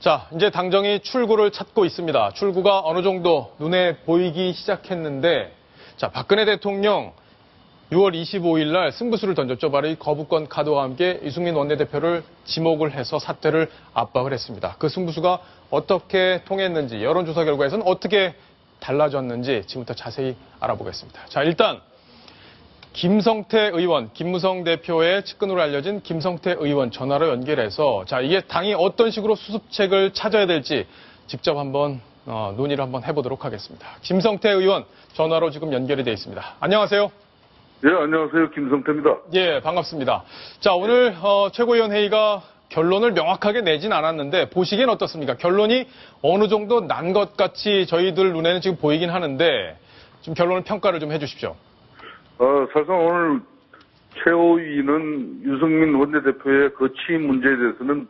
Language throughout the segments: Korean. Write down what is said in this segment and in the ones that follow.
자, 이제 당정이 출구를 찾고 있습니다. 출구가 어느 정도 눈에 보이기 시작했는데, 자, 박근혜 대통령 6월 25일 날 승부수를 던졌죠. 바로 이 거부권 카드와 함께 유승민 원내대표를 지목을 해서 사퇴를 압박을 했습니다. 그 승부수가 어떻게 통했는지, 여론조사 결과에서는 어떻게 달라졌는지 지금부터 자세히 알아보겠습니다. 자, 일단 김성태 의원, 김무성 대표의 측근으로 알려진 김성태 의원 전화로 연결해서 자, 이게 당이 어떤 식으로 수습책을 찾아야 될지 직접 한번 논의를 한번 해보도록 하겠습니다. 김성태 의원 전화로 지금 연결이 되어 있습니다. 안녕하세요. 예, 안녕하세요. 김성태입니다. 예, 반갑습니다. 자, 오늘 최고위원 회의가 결론을 명확하게 내진 않았는데 보시기엔 어떻습니까? 결론이 어느 정도 난 것 같이 저희들 눈에는 지금 보이긴 하는데 좀 결론을 평가를 좀 해주십시오. 사실상 오늘 최고위는 유승민 원내대표의 거취 문제에 대해서는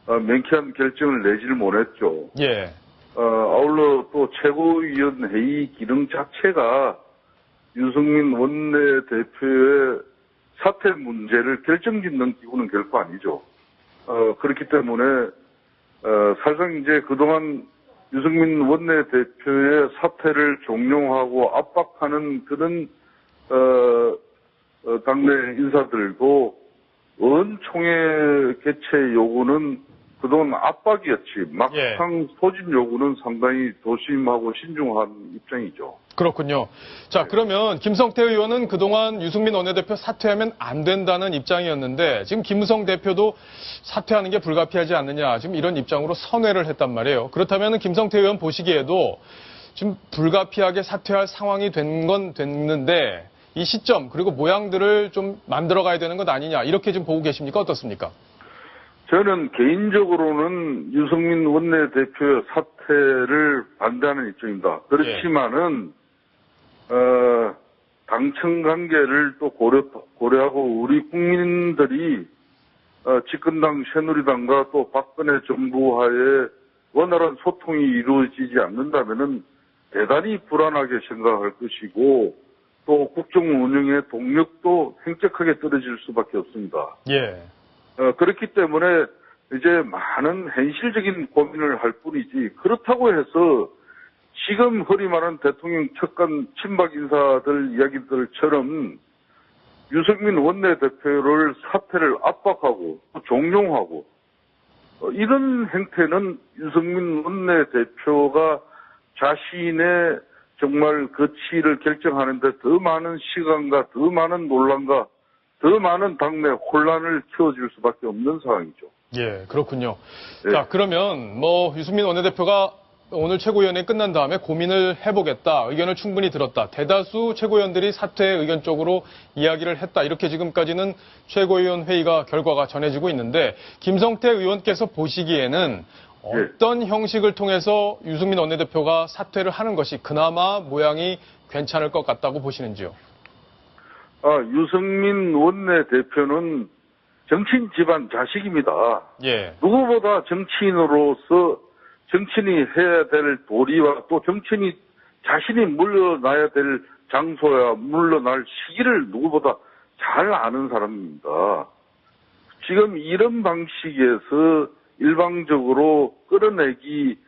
명쾌한 결정을 내지를 못했죠. 예. 아울러 또 최고위원 회의 기능 자체가 유승민 원내대표의 사퇴 문제를 결정짓는 기구는 결코 아니죠. 그렇기 때문에 사실상 이제 그동안 유승민 원내대표의 사퇴를 종용하고 압박하는 그런 당내 인사들도 의원총회 개최 요구는 그동안 압박이었지 막상 소집 요구는 상당히 조심하고 신중한 입장이죠. 그렇군요. 자, 그러면 김성태 의원은 그동안 유승민 원내대표 사퇴하면 안 된다는 입장이었는데 지금 김무성 대표도 사퇴하는 게 불가피하지 않느냐 지금 이런 입장으로 선회를 했단 말이에요. 그렇다면 김성태 의원 보시기에도 지금 불가피하게 사퇴할 상황이 된 건 됐는데 이 시점 그리고 모양들을 좀 만들어 가야 되는 것 아니냐 이렇게 좀 보고 계십니까? 어떻습니까? 저는 개인적으로는 유승민 원내대표의 사퇴를 반대하는 입장입니다. 그렇지만은 당청 관계를 또 고려하고 우리 국민들이 집권당 새누리당과 또 박근혜 정부 하에 원활한 소통이 이루어지지 않는다면은 대단히 불안하게 생각할 것이고 또 국정 운영의 동력도 획격하게 떨어질 수밖에 없습니다. 예. 그렇기 때문에 이제 많은 현실적인 고민을 할 뿐이지 그렇다고 해서 지금 허리 많은 대통령 측근 친박 인사들 이야기들처럼 유승민 원내대표를 사퇴를 압박하고 종용하고 이런 행태는 유승민 원내대표가 자신의 정말 거취를 결정하는데 더 많은 시간과 더 많은 논란과 더 많은 당내 혼란을 키워줄 수밖에 없는 상황이죠. 예, 그렇군요. 예. 자, 그러면 유승민 원내대표가 오늘 최고위원회 끝난 다음에 고민을 해보겠다. 의견을 충분히 들었다. 대다수 최고위원들이 사퇴 의견 쪽으로 이야기를 했다. 이렇게 지금까지는 최고위원 회의가 결과가 전해지고 있는데 김성태 의원께서 보시기에는 어떤 형식을 통해서 유승민 원내대표가 사퇴를 하는 것이 그나마 모양이 괜찮을 것 같다고 보시는지요? 유승민 원내대표는 정치인 집안 자식입니다. 예. 누구보다 정치인으로서 정치인이 해야 될 도리와 또 정치인이 자신이 물러나야 될 장소야 물러날 시기를 누구보다 잘 아는 사람입니다. 지금 이런 방식에서 일방적으로 끌어내기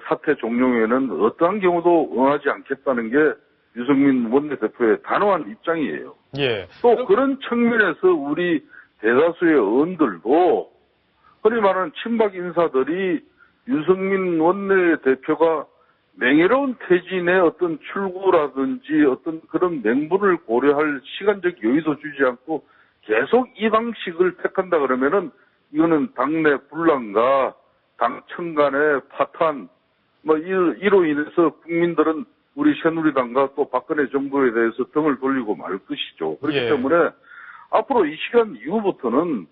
사퇴 종용에는 어떠한 경우도 응하지 않겠다는 게 유승민 원내대표의 단호한 입장이에요. 예. 또 그런 측면에서 우리 대다수의 의원들도 흔히 말하는 친박 인사들이 유승민 원내대표가 명예로운 퇴진의 어떤 출구라든지 어떤 그런 명분을 고려할 시간적 여유도 주지 않고 계속 이 방식을 택한다 그러면은 이거는 당내 분란과 당청 간의 파탄 이로 인해서 국민들은 우리 새누리당과 또 박근혜 정부에 대해서 등을 돌리고 말 것이죠. 그렇기 때문에 앞으로 이 시간 이후부터는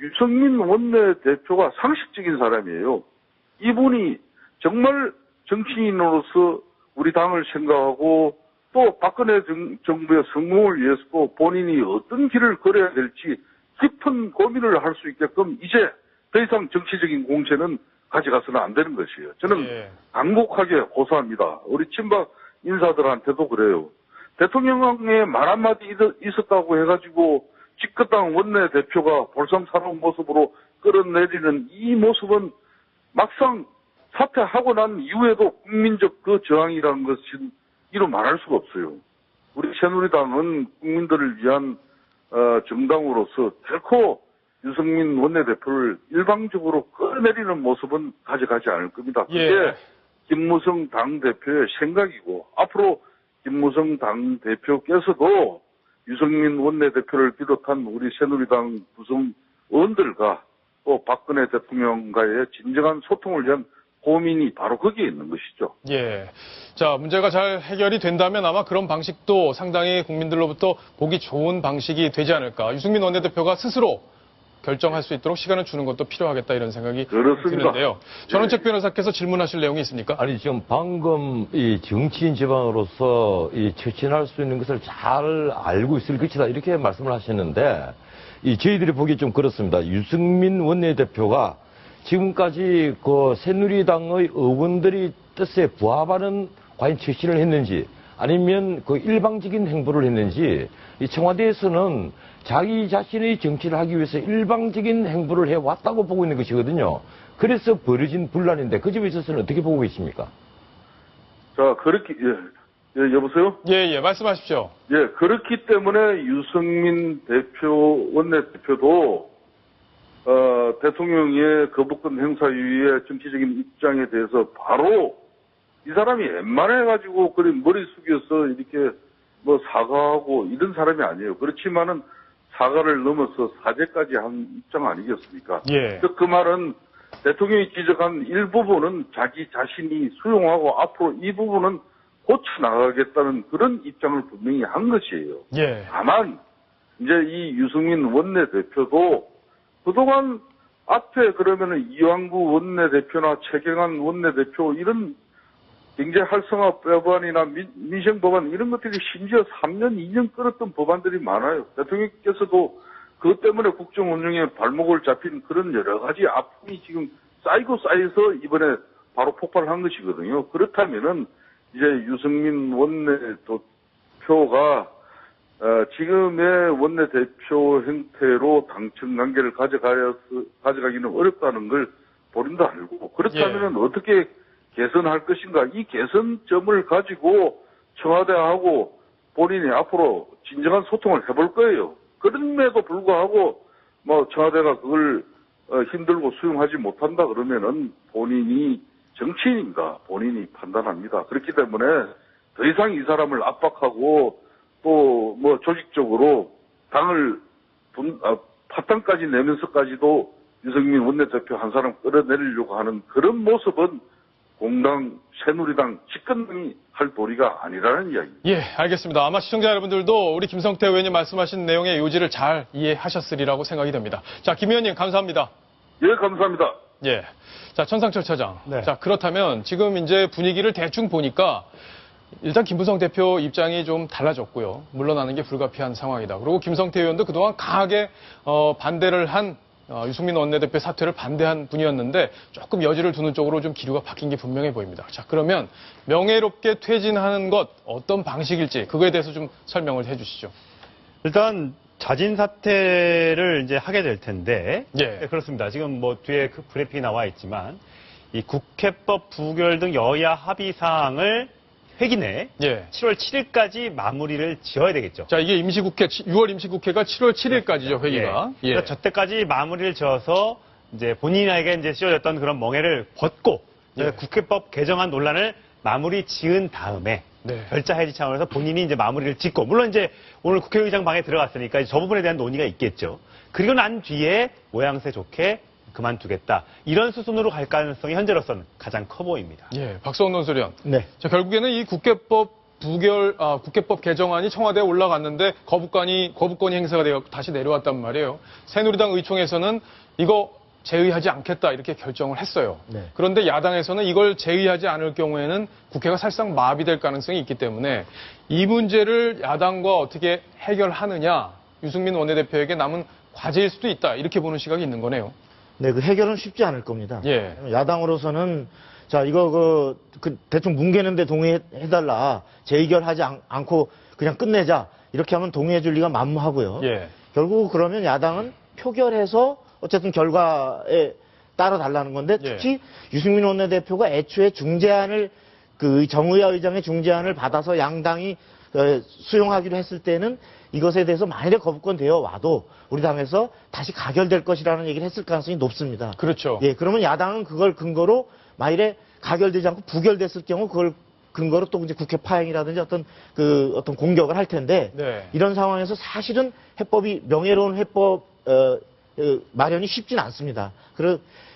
유승민 원내대표가 상식적인 사람이에요. 이분이 정말 정치인으로서 우리 당을 생각하고 또 박근혜 정부의 성공을 위해서 또 본인이 어떤 길을 걸어야 될지 깊은 고민을 할 수 있게끔 이제 더 이상 정치적인 공세는 가져가서는 안 되는 것이에요. 저는 간곡하게 호소합니다. 우리 친박 인사들한테도 그래요. 대통령의 말 한마디 있었다고 해가지고 집권당 원내대표가 볼상사나운 모습으로 끌어내리는 이 모습은 막상 사퇴하고 난 이후에도 국민적 그 저항이라는 것은 이루 말할 수가 없어요. 우리 새누리당은 국민들을 위한 정당으로서 결코 유승민 원내대표를 일방적으로 끌어내리는 모습은 가져가지 않을 겁니다. 그게 예. 김무성 당대표의 생각이고 앞으로 김무성 당대표께서도 유승민 원내대표를 비롯한 우리 새누리당 구성원들과 또 박근혜 대통령과의 진정한 소통을 위한 고민이 바로 거기에 있는 것이죠. 예. 자, 문제가 잘 해결이 된다면 아마 그런 방식도 상당히 국민들로부터 보기 좋은 방식이 되지 않을까. 유승민 원내대표가 스스로 결정할 수 있도록 시간을 주는 것도 필요하겠다 이런 생각이 그렇습니다. 드는데요. 전원책 변호사께서 질문하실 내용이 있습니까? 아니, 지금 방금 이 정치인 지방으로서 이 처신할 수 있는 것을 잘 알고 있을 것이다. 이렇게 말씀을 하셨는데, 저희들이 보기 좀 그렇습니다. 유승민 원내대표가 지금까지 그 새누리당의 의원들이 뜻에 부합하는 과연 처신을 했는지, 아니면 그 일방적인 행보를 했는지, 이 청와대에서는 자기 자신의 정치를 하기 위해서 일방적인 행보를 해왔다고 보고 있는 것이거든요. 그래서 벌어진 분란인데 그 점에 있어서는 어떻게 보고 계십니까? 자, 그렇게, 여보세요? 예, 말씀하십시오. 예, 그렇기 때문에 유승민 원내대표도, 대통령의 거부권 행사 이후의 정치적인 입장에 대해서 바로 이 사람이 웬만해가지고, 그래, 머리 숙여서 이렇게 뭐 사과하고 이런 사람이 아니에요. 그렇지만은 사과를 넘어서 사죄까지 한 입장 아니겠습니까? 예. 그 말은 대통령이 지적한 일부분은 자기 자신이 수용하고 앞으로 이 부분은 고쳐나가겠다는 그런 입장을 분명히 한 것이에요. 예. 다만 이제 이 유승민 원내대표도 그동안 앞에 그러면은 이왕구 원내대표나 최경환 원내대표 이런 경제 활성화 법안이나 민생 법안 이런 것들이 심지어 3년, 2년 끌었던 법안들이 많아요. 대통령께서도 그것 때문에 국정 운영에 발목을 잡힌 그런 여러 가지 아픔이 지금 쌓이고 쌓여서 이번에 바로 폭발한 것이거든요. 그렇다면은 이제 유승민 원내대표가 지금의 원내대표 형태로 당청 관계를 가져가기는 어렵다는 걸 본인도 알고 그렇다면은 어떻게 개선할 것인가 이 개선점을 가지고 청와대하고 본인이 앞으로 진정한 소통을 해볼 거예요. 그럼에도 불구하고 뭐 청와대가 그걸 힘들고 수용하지 못한다 그러면은 본인이 정치인인가 본인이 판단합니다. 그렇기 때문에 더 이상 이 사람을 압박하고 또 뭐 조직적으로 당을 파탄까지 내면서까지도 유승민 원내대표 한 사람 끌어내리려고 하는 그런 모습은 공당, 새누리당 집권당이 할 도리가 아니라는 이야기입니다. 예, 알겠습니다. 아마 시청자 여러분들도 우리 김성태 의원님 말씀하신 내용의 요지를 잘 이해하셨으리라고 생각이 됩니다. 자, 김 의원님 감사합니다. 예, 감사합니다. 예. 자, 천상철 차장. 네. 자, 그렇다면 지금 이제 분위기를 대충 보니까 일단 김부성 대표 입장이 좀 달라졌고요. 물러나는 게 불가피한 상황이다. 그리고 김성태 의원도 그동안 강하게 반대를 한 유승민 원내대표 사퇴를 반대한 분이었는데 조금 여지를 두는 쪽으로 좀 기류가 바뀐 게 분명해 보입니다. 자, 그러면 명예롭게 퇴진하는 것 어떤 방식일지 그거에 대해서 좀 설명을 해 주시죠. 일단 자진 사퇴를 이제 하게 될 텐데, 예. 네, 그렇습니다. 지금 뭐 뒤에 그 브리핑이 나와 있지만 이 국회법 부결 등 여야 합의 사항을 회기 내 예. 7월 7일까지 마무리를 지어야 되겠죠. 자, 이게 임시국회 6월 임시국회가 7월 7일까지죠, 회기가. 예. 그러니까 저때까지 마무리를 지어서 이제 본인에게 이제 씌워졌던 그런 멍해를 벗고 예. 국회법 개정안 논란을 마무리 지은 다음에 네. 결자 해지 차원에서 본인이 이제 마무리를 짓고 물론 이제 오늘 국회의장 방에 들어갔으니까 저 부분에 대한 논의가 있겠죠. 그리고 난 뒤에 모양새 좋게 그만두겠다. 이런 수순으로 갈 가능성이 현재로서는 가장 커 보입니다. 예, 박성원 논설위원. 네. 자, 결국에는 이 국회법 국회법 개정안이 청와대에 올라갔는데 거부권이 행사가 되어 다시 내려왔단 말이에요. 새누리당 의총에서는 이거 제의하지 않겠다 이렇게 결정을 했어요. 네. 그런데 야당에서는 이걸 제의하지 않을 경우에는 국회가 사실상 마비될 가능성이 있기 때문에 이 문제를 야당과 어떻게 해결하느냐 유승민 원내대표에게 남은 과제일 수도 있다 이렇게 보는 시각이 있는 거네요. 네, 그 해결은 쉽지 않을 겁니다. 예. 야당으로서는 자 이거 대충 뭉개는데 동의해달라 재의결하지 않고 그냥 끝내자 이렇게 하면 동의해줄 리가 만무하고요. 예. 결국 그러면 야당은 표결해서 어쨌든 결과에 따로 달라는 건데 예. 특히 유승민 원내대표가 애초에 중재안을 그 정의아 의장의 중재안을 받아서 양당이 수용하기로 했을 때는 이것에 대해서 만일에 거부권 되어 와도 우리 당에서 다시 가결될 것이라는 얘기를 했을 가능성이 높습니다. 그렇죠. 예, 그러면 야당은 그걸 근거로 만일에 가결되지 않고 부결됐을 경우 그걸 근거로 또 이제 국회 파행이라든지 어떤 공격을 할 텐데 네. 이런 상황에서 사실은 해법이 명예로운 해법 마련이 쉽진 않습니다.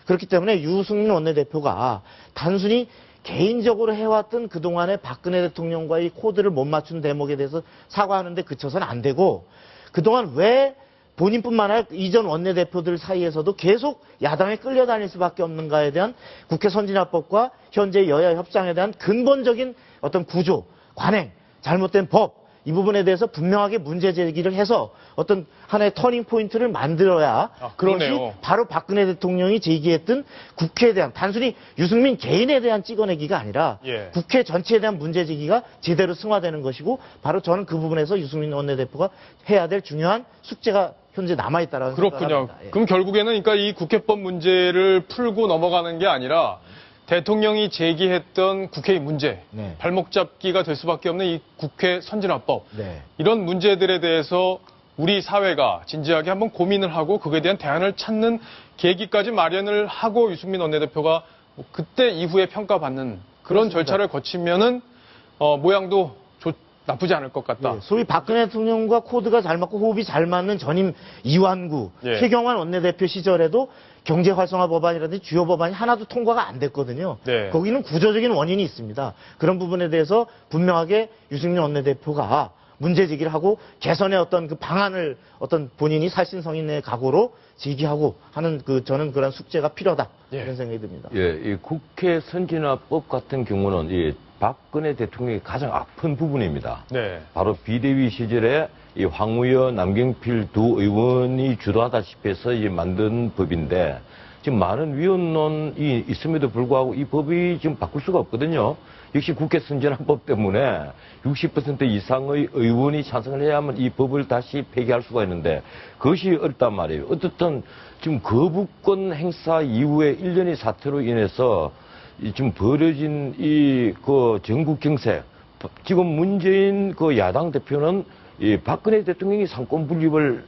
그렇기 때문에 유승민 원내대표가 단순히 개인적으로 해왔던 그동안의 박근혜 대통령과의 코드를 못 맞춘 대목에 대해서 사과하는데 그쳐서는 안 되고 그동안 왜 본인뿐만 아니라 이전 원내대표들 사이에서도 계속 야당에 끌려다닐 수밖에 없는가에 대한 국회 선진화법과 현재 여야 협상에 대한 근본적인 어떤 구조, 관행, 잘못된 법 이 부분에 대해서 분명하게 문제 제기를 해서 어떤 하나의 터닝 포인트를 만들어야 그러네요. 그것이 바로 박근혜 대통령이 제기했던 국회에 대한 단순히 유승민 개인에 대한 찍어내기가 아니라 예. 국회 전체에 대한 문제 제기가 제대로 승화되는 것이고 바로 저는 그 부분에서 유승민 원내대표가 해야 될 중요한 숙제가 현재 남아있다라고 그렇군요. 생각합니다. 예. 그럼 결국에는 그러니까 이 국회법 문제를 풀고 넘어가는 게 아니라 대통령이 제기했던 국회의 문제, 네. 발목 잡기가 될 수밖에 없는 이 국회 선진화법, 네. 이런 문제들에 대해서 우리 사회가 진지하게 한번 고민을 하고 그거에 대한 대안을 찾는 계기까지 마련을 하고 유승민 원내대표가 그때 이후에 평가받는 그런 그렇습니다. 절차를 거치면은 모양도 나쁘지 않을 것 같다. 예, 소위 박근혜 대통령과 코드가 잘 맞고 호흡이 잘 맞는 전임 이완구, 예. 최경환 원내대표 시절에도 경제활성화 법안이라든지 주요 법안이 하나도 통과가 안 됐거든요. 네. 거기는 구조적인 원인이 있습니다. 그런 부분에 대해서 분명하게 유승민 원내대표가 문제 제기를 하고 개선의 어떤 그 방안을 어떤 본인이 살신성인의 각오로 제기하고 하는 저는 그런 숙제가 필요하다. 예. 이런 생각이 듭니다. 예, 이 국회 선진화법 같은 경우는 이 박근혜 대통령이 가장 아픈 부분입니다. 네. 바로 비대위 시절에 이 황우여, 남경필 두 의원이 주도하다시피 해서 만든 법인데 지금 많은 위헌론이 있음에도 불구하고 이 법이 지금 바꿀 수가 없거든요. 역시 국회 선진화법 때문에 60% 이상의 의원이 찬성을 해야만 이 법을 다시 폐기할 수가 있는데 그것이 어렵단 말이에요. 어떻든 지금 거부권 행사 이후에 1년의 사태로 인해서 지금 벌어진 그 전국 경세, 지금 문재인 그 야당 대표는 이 박근혜 대통령이 상권 분립을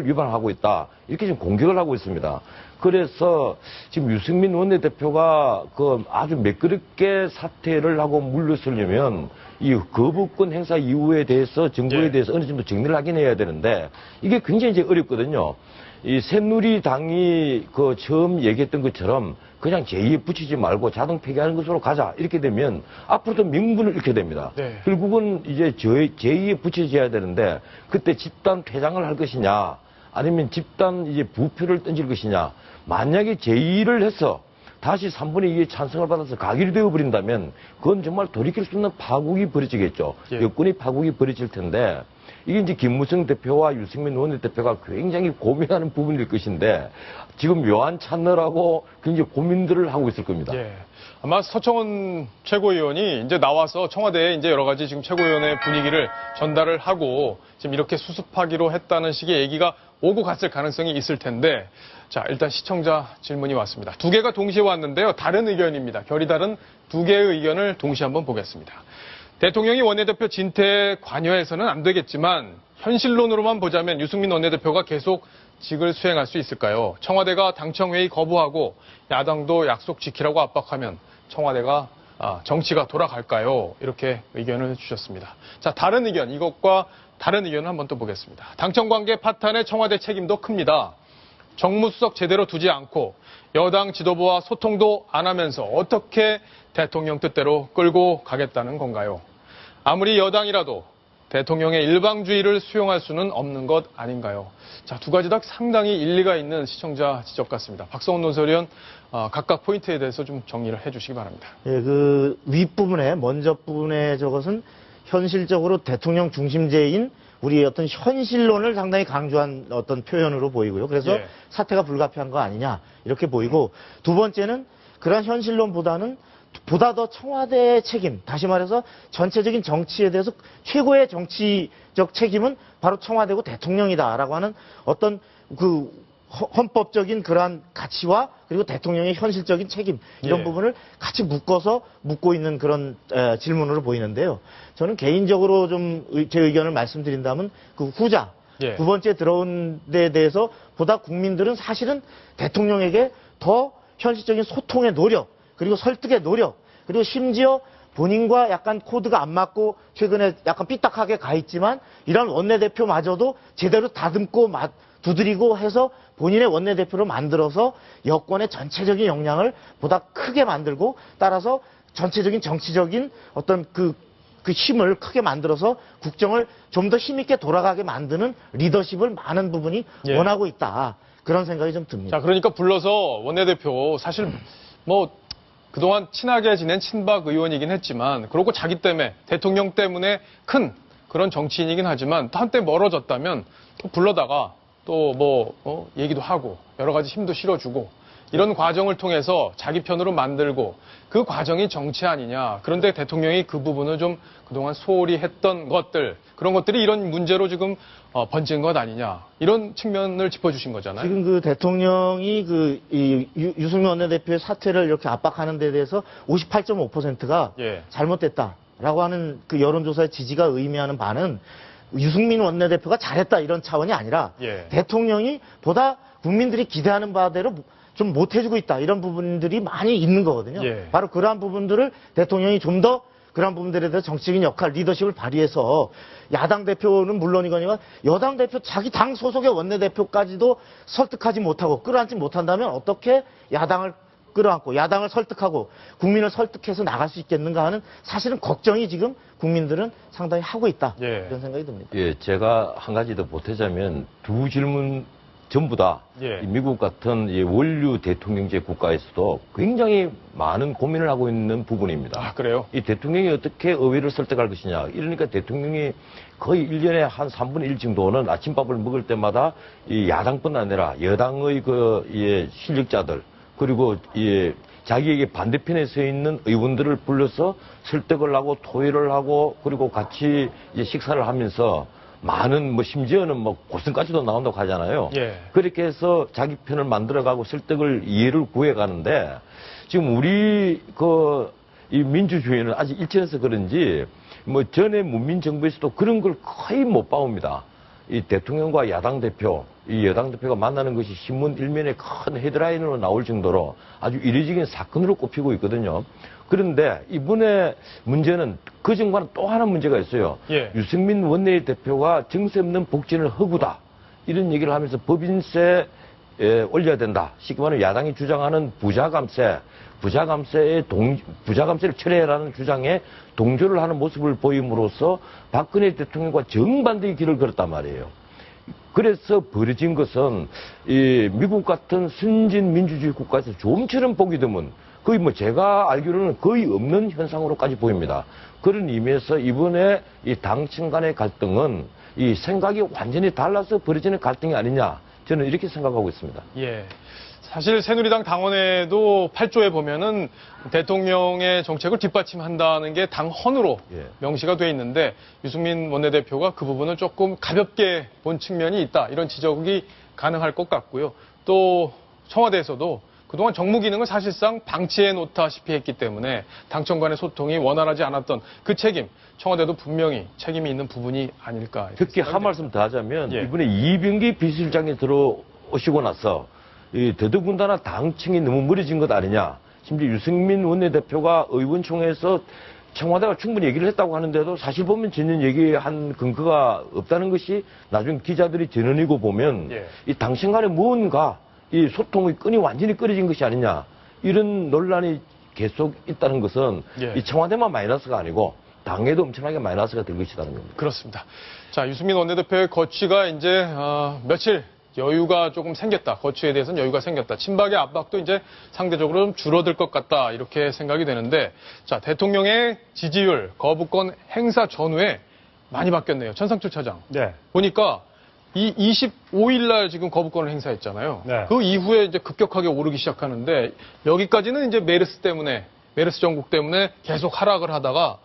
위반하고 있다. 이렇게 지금 공격을 하고 있습니다. 그래서 지금 유승민 원내대표가 그 아주 매끄럽게 사퇴를 하고 물러서려면 이 거부권 행사 이후에 대해서 정부에 네. 대해서 어느 정도 정리를 하긴 해야 되는데 이게 굉장히 이제 어렵거든요. 이 새누리당이 그 처음 얘기했던 것처럼 그냥 제2에 붙이지 말고 자동 폐기하는 것으로 가자. 이렇게 되면 앞으로도 명분을 잃게 됩니다. 네. 결국은 이제 제2에 붙여져야 되는데 그때 집단 퇴장을 할 것이냐 아니면 집단 이제 부표를 던질 것이냐. 만약에 제2를 해서 다시 3분의 2의 찬성을 받아서 가결이 되어버린다면 그건 정말 돌이킬 수 없는 파국이 벌어지겠죠. 예. 여권의 파국이 벌어질 텐데 이게 이제 김무성 대표와 유승민 원내대표가 굉장히 고민하는 부분일 것인데 지금 묘안 찾느라고 굉장히 고민들을 하고 있을 겁니다. 예. 아마 서청원 최고위원이 이제 나와서 청와대에 이제 여러 가지 지금 최고위원의 분위기를 전달을 하고 지금 이렇게 수습하기로 했다는 식의 얘기가 오고 갔을 가능성이 있을 텐데 자, 일단 시청자 질문이 왔습니다. 두 개가 동시에 왔는데요. 다른 의견입니다. 결이 다른 두 개의 의견을 동시에 한번 보겠습니다. 대통령이 원내대표 진퇴에 관여해서는 안 되겠지만 현실론으로만 보자면 유승민 원내대표가 계속 직을 수행할 수 있을까요? 청와대가 당청회의 거부하고 야당도 약속 지키라고 압박하면 청와대가 정치가 돌아갈까요? 이렇게 의견을 주셨습니다. 자, 다른 의견, 이것과 다른 의견을 한번 또 보겠습니다. 당청관계 파탄의 청와대 책임도 큽니다. 정무수석 제대로 두지 않고 여당 지도부와 소통도 안 하면서 어떻게 대통령 뜻대로 끌고 가겠다는 건가요? 아무리 여당이라도 대통령의 일방주의를 수용할 수는 없는 것 아닌가요? 자, 두 가지 다 상당히 일리가 있는 시청자 지적 같습니다. 박성훈 논설위원, 각각 포인트에 대해서 좀 정리를 해주시기 바랍니다. 예, 그 윗부분에 먼저 부분에 저것은 현실적으로 대통령 중심제인 우리 어떤 현실론을 상당히 강조한 어떤 표현으로 보이고요. 그래서 예. 사태가 불가피한 거 아니냐 이렇게 보이고 두 번째는 그런 현실론보다는 보다 더 청와대의 책임, 다시 말해서 전체적인 정치에 대해서 최고의 정치적 책임은 바로 청와대고 대통령이다라고 하는 어떤 그 헌법적인 그러한 가치와 그리고 대통령의 현실적인 책임 이런 예. 부분을 같이 묶어서 묻고 있는 그런 질문으로 보이는데요. 저는 개인적으로 좀 제 의견을 말씀드린다면 그 후자 예. 두 번째 들어온 데에 대해서 보다 국민들은 사실은 대통령에게 더 현실적인 소통의 노력 그리고 설득의 노력 그리고 심지어 본인과 약간 코드가 안 맞고 최근에 약간 삐딱하게 가 있지만 이런 원내대표마저도 제대로 다듬고 두드리고 해서 본인의 원내대표로 만들어서 여권의 전체적인 역량을 보다 크게 만들고 따라서 전체적인 정치적인 어떤 그 힘을 크게 만들어서 국정을 좀 더 힘있게 돌아가게 만드는 리더십을 많은 부분이 예. 원하고 있다. 그런 생각이 좀 듭니다. 자, 그러니까 불러서 원내대표 사실 뭐 그동안 친하게 지낸 친박 의원이긴 했지만 그러고 자기 때문에 대통령 때문에 큰 그런 정치인이긴 하지만 또 한때 멀어졌다면 또 불러다가 또 뭐 얘기도 하고 여러 가지 힘도 실어주고 이런 과정을 통해서 자기 편으로 만들고 그 과정이 정치 아니냐. 그런데 대통령이 그 부분을 좀 그동안 소홀히 했던 것들 그런 것들이 이런 문제로 지금 번진 것 아니냐. 이런 측면을 짚어주신 거잖아요. 지금 그 대통령이 유승민 원내대표의 사퇴를 이렇게 압박하는 데 대해서 58.5%가 예. 잘못됐다라고 하는 그 여론조사의 지지가 의미하는 바는 유승민 원내대표가 잘했다 이런 차원이 아니라 예. 대통령이 보다 국민들이 기대하는 바대로 좀 못해주고 있다 이런 부분들이 많이 있는 거거든요. 예. 바로 그러한 부분들을 대통령이 좀 더 그런 부분들에 대해서 정치적인 역할, 리더십을 발휘해서 야당 대표는 물론이거니와 여당 대표 자기 당 소속의 원내대표까지도 설득하지 못하고 끌어안지 못한다면 어떻게 야당을 끌어안고 야당을 설득하고 국민을 설득해서 나갈 수 있겠는가 하는 사실은 걱정이 지금 국민들은 상당히 하고 있다. 예. 이런 생각이 듭니다. 예, 제가 한 가지 더 보태자면 두 질문 전부 다 예. 이 미국 같은 이 원류 대통령제 국가에서도 굉장히 많은 고민을 하고 있는 부분입니다. 아, 그래요? 이 대통령이 어떻게 의회를 설득할 것이냐. 이러니까 대통령이 거의 1년에 한 3분의 1 정도는 아침밥을 먹을 때마다 이 야당뿐 아니라 여당의 실력자들 그리고 자기에게 반대편에 서 있는 의원들을 불러서 설득을 하고 토의를 하고 그리고 같이 식사를 하면서 많은 심지어는 고성까지도 나온다고 하잖아요. 예. 그렇게 해서 자기 편을 만들어가고 설득을 이해를 구해가는데 지금 우리 이 민주주의는 아직 일천해서 그런지 전에 문민 정부에서도 그런 걸 거의 못 봐옵니다. 이 대통령과 야당 대표, 이 여당 대표가 만나는 것이 신문 일면에 큰 헤드라인으로 나올 정도로 아주 이례적인 사건으로 꼽히고 있거든요. 그런데 이번에 문제는 그전과는 또 하나 문제가 있어요. 예. 유승민 원내대표가 정세 없는 복진을 허구다. 이런 얘기를 하면서 법인세 올려야 된다. 쉽게 말하면 야당이 주장하는 부자감세를 철회하라는 주장에 동조를 하는 모습을 보임으로써 박근혜 대통령과 정반대의 길을 걸었단 말이에요. 그래서 벌어진 것은 이 미국 같은 선진 민주주의 국가에서 좀처럼 보기 드문 거의 제가 알기로는 거의 없는 현상으로까지 보입니다. 그런 의미에서 이번에 이 당층 간의 갈등은 이 생각이 완전히 달라서 벌어지는 갈등이 아니냐 저는 이렇게 생각하고 있습니다. 예. 사실 새누리당 당원에도 8조에 보면은 대통령의 정책을 뒷받침한다는 게 당헌으로 예. 명시가 돼 있는데 유승민 원내대표가 그 부분을 조금 가볍게 본 측면이 있다. 이런 지적이 가능할 것 같고요. 또 청와대에서도 그동안 정무 기능을 사실상 방치해 놓다시피 했기 때문에 당청 간의 소통이 원활하지 않았던 그 책임, 청와대도 분명히 책임이 있는 부분이 아닐까. 특히 한 말씀 더 하자면 예. 이번에 이병기 비서실장이 들어오시고 나서 이 더더군다나 당층이 너무 멀어진 것 아니냐. 심지어 유승민 원내대표가 의원총회에서 청와대가 충분히 얘기를 했다고 하는데도 사실 보면 전혀 얘기한 근거가 없다는 것이 나중에 기자들이 전언이고 보면 예. 이 당신 간에 뭔가 이 소통의 끈이 완전히 끊어진 것이 아니냐. 이런 논란이 계속 있다는 것은 예. 이 청와대만 마이너스가 아니고 당에도 엄청나게 마이너스가 될 것이라는 겁니다. 그렇습니다. 자, 유승민 원내대표의 거취가 이제 며칠 여유가 조금 생겼다. 거취에 대해서는 여유가 생겼다. 친박의 압박도 이제 상대적으로 좀 줄어들 것 같다. 이렇게 생각이 되는데, 자, 대통령의 지지율, 거부권 행사 전후에 많이 바뀌었네요. 천상철 차장. 네. 보니까 이 25일 날 지금 거부권을 행사했잖아요. 네. 그 이후에 이제 급격하게 오르기 시작하는데 여기까지는 이제 메르스 정국 때문에 계속 하락을 하다가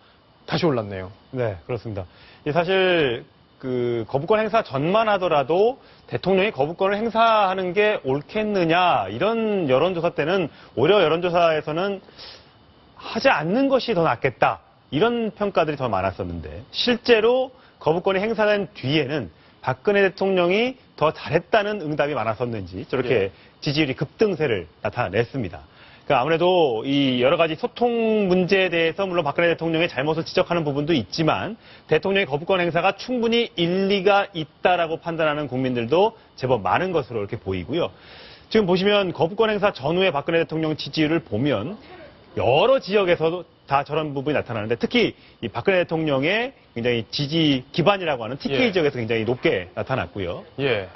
다시 올랐네요. 네, 그렇습니다. 사실 그 거부권 행사 전만 하더라도 대통령이 거부권을 행사하는 게 옳겠느냐 이런 여론조사 때는 오히려 여론조사에서는 하지 않는 것이 더 낫겠다 이런 평가들이 더 많았었는데 실제로 거부권이 행사된 뒤에는 박근혜 대통령이 더 잘했다는 응답이 많았었는지 저렇게 예. 지지율이 급등세를 나타냈습니다. 그러니까 아무래도 이 여러 가지 소통 문제에 대해서 물론 박근혜 대통령의 잘못을 지적하는 부분도 있지만 대통령의 거부권 행사가 충분히 일리가 있다라고 판단하는 국민들도 제법 많은 것으로 이렇게 보이고요. 지금 보시면 거부권 행사 전후의 박근혜 대통령 지지율을 보면 여러 지역에서도 다 저런 부분이 나타나는데 특히 이 박근혜 대통령의 굉장히 지지 기반이라고 하는 TK 예. 지역에서 굉장히 높게 나타났고요. 예.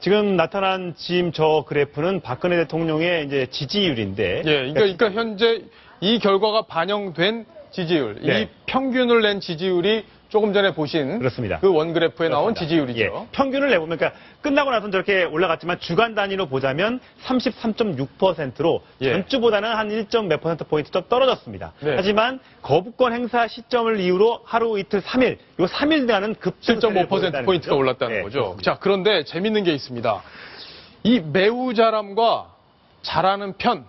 지금 나타난 지금 저 그래프는 박근혜 대통령의 이제 지지율인데. 예. 그러니까 현재 이 결과가 반영된 지지율, 네. 이 평균을 낸 지지율이 조금 전에 보신 그렇습니다. 그 원그래프에 나온 그렇습니다. 지지율이죠. 예, 평균을 내보면, 그러니까 끝나고 나서는 저렇게 올라갔지만 주간 단위로 보자면 33.6%로 예. 전주보다는 한 1몇 퍼센트 포인트 더 떨어졌습니다. 네. 하지만 거부권 행사 시점을 이유로 하루 이틀 3일, 요 3일간은 급증세를 7.5% 포인트가 올랐다는 네, 거죠. 그렇습니다. 자, 그런데 재밌는 게 있습니다. 이 매우 잘함과 잘하는 편.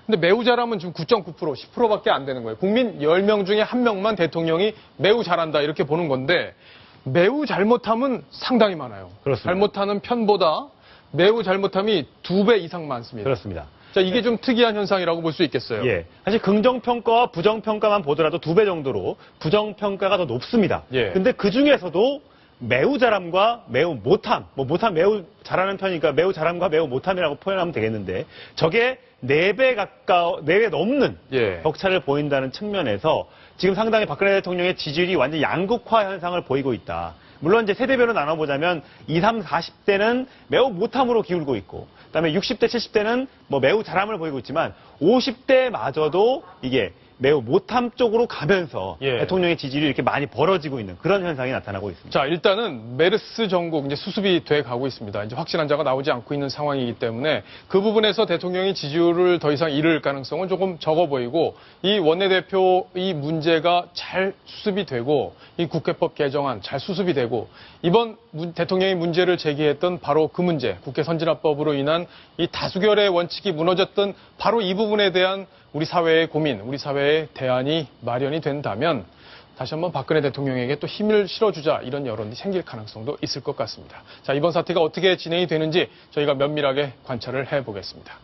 근데 매우 잘함은 지금 9.9%, 10%밖에 안 되는 거예요. 국민 10명 중에 1명만 대통령이 매우 잘한다 이렇게 보는 건데 매우 잘못함은 상당히 많아요. 그렇습니다. 잘못하는 편보다 매우 잘못함이 2배 이상 많습니다. 그렇습니다. 자, 이게 좀 특이한 현상이라고 볼 수 있겠어요. 예. 사실 긍정평가와 부정평가만 보더라도 2배 정도로 부정평가가 더 높습니다. 예. 근데 그 중에서도 매우 잘함과 매우 못함, 못함 매우 잘하는 편이니까 매우 잘함과 매우 못함이라고 표현하면 되겠는데 저게 4배 넘는 예. 격차를 보인다는 측면에서 지금 상당히 박근혜 대통령의 지지율이 완전 양극화 현상을 보이고 있다. 물론 이제 세대별로 나눠보자면 20, 30, 40대는 매우 못함으로 기울고 있고 그다음에 60대, 70대는 뭐 매우 잘함을 보이고 있지만 50대마저도 이게 매우 못함 쪽으로 가면서 예. 대통령의 지지율이 이렇게 많이 벌어지고 있는 그런 현상이 나타나고 있습니다. 자, 일단은 메르스 전국 이제 수습이 돼 가고 있습니다. 이제 확진 환자가 나오지 않고 있는 상황이기 때문에 그 부분에서 대통령이 지지율을 더 이상 잃을 가능성은 조금 적어 보이고 이 원내대표 이 문제가 잘 수습이 되고 이 국회법 개정안 잘 수습이 되고 이번 대통령이 문제를 제기했던 바로 그 문제, 국회 선진화법으로 인한 이 다수결의 원칙이 무너졌던 바로 이 부분에 대한 우리 사회의 고민, 우리 사회의 대안이 마련이 된다면 다시 한번 박근혜 대통령에게 또 힘을 실어주자 이런 여론이 생길 가능성도 있을 것 같습니다. 자, 이번 사태가 어떻게 진행이 되는지 저희가 면밀하게 관찰을 해보겠습니다.